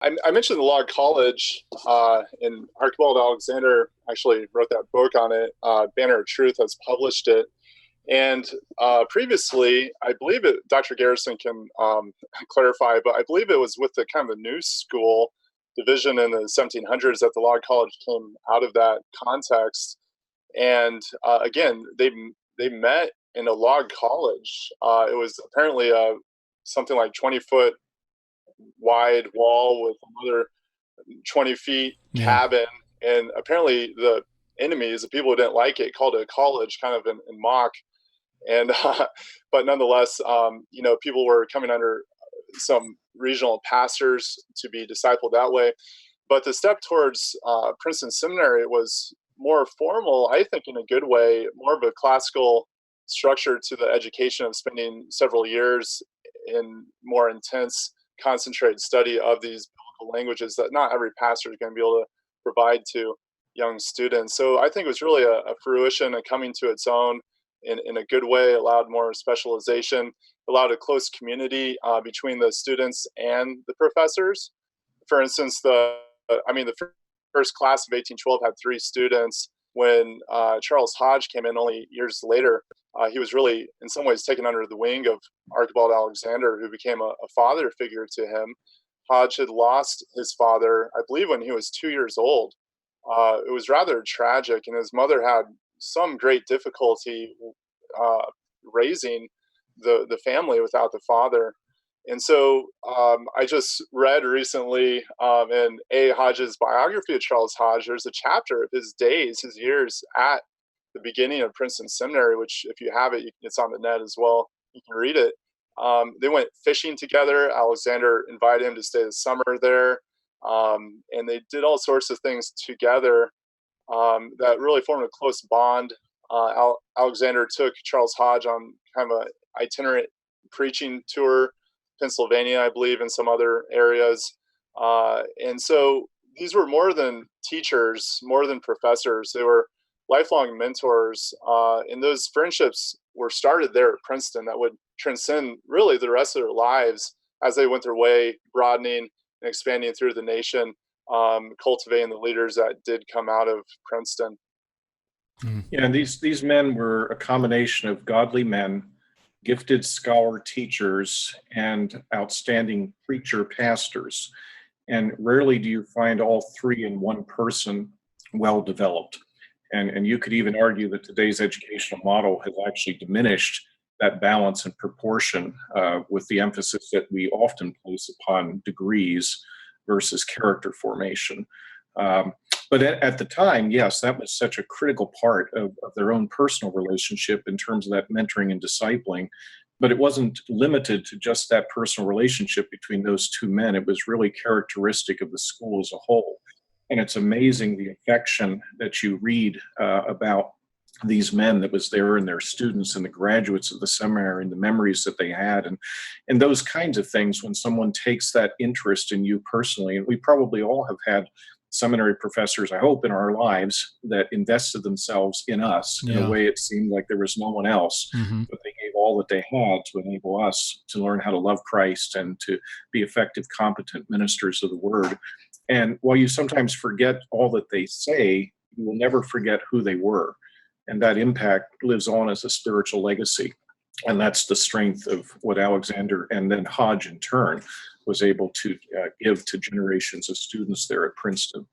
I mentioned the Law College, and Archibald Alexander actually wrote that book on it. Banner of Truth has published it. And previously, I believe it, Dr. Garrison can clarify, but I believe it was with the kind of the New School division in the 1700s that the Law College came out of that context. And again, they met in a log college. It was apparently something like 20-foot wide wall with another 20 feet cabin. And apparently the enemies, the people who didn't like it, called it a college kind of in mock. And but nonetheless, people were coming under some regional pastors to be discipled that way. But the step towards Princeton Seminary was more formal, I think, in a good way, more of a classical structure to the education of spending several years in more intense, concentrated study of these biblical languages that not every pastor is going to be able to provide to young students. So I think it was really a fruition and coming to its own in a good way, allowed more specialization, allowed a close community between the students and the professors. For instance, the first class of 1812 had 3 students. When Charles Hodge came in only years later, he was really, in some ways, taken under the wing of Archibald Alexander, who became a father figure to him. Hodge had lost his father, I believe, when he was 2 years old. It was rather tragic, and his mother had some great difficulty raising the family without the father. And so I just read recently in A. Hodge's biography of Charles Hodge, there's a chapter of his days, his years at the beginning of Princeton Seminary, which if you have it, it's on the net as well. You can read it. They went fishing together. Alexander invited him to stay the summer there. And they did all sorts of things together that really formed a close bond. Alexander took Charles Hodge on kind of an itinerant preaching tour, Pennsylvania, I believe, and some other areas. And so these were more than teachers, more than professors. They were lifelong mentors. And those friendships were started there at Princeton that would transcend really the rest of their lives as they went their way, broadening and expanding through the nation, cultivating the leaders that did come out of Princeton. Yeah, and these men were a combination of godly men, gifted scholar teachers, and outstanding preacher pastors. And rarely do you find all 3 in one person well developed. And you could even argue that today's educational model has actually diminished that balance and proportion with the emphasis that we often place upon degrees versus character formation. But at the time, yes, that was such a critical part of their own personal relationship in terms of that mentoring and discipling. But it wasn't limited to just that personal relationship between those 2 men. It was really characteristic of the school as a whole. And it's amazing the affection that you read about these men that was there and their students and the graduates of the seminary and the memories that they had and those kinds of things when someone takes that interest in you personally. And we probably all have had seminary professors, I hope, in our lives that invested themselves in us in a way it seemed like there was no one else, but they gave all that they had to enable us to learn how to love Christ and to be effective, competent ministers of the word. And while you sometimes forget all that they say, you will never forget who they were. And that impact lives on as a spiritual legacy. And that's the strength of what Alexander and then Hodge in turn was able to give to generations of students there at Princeton.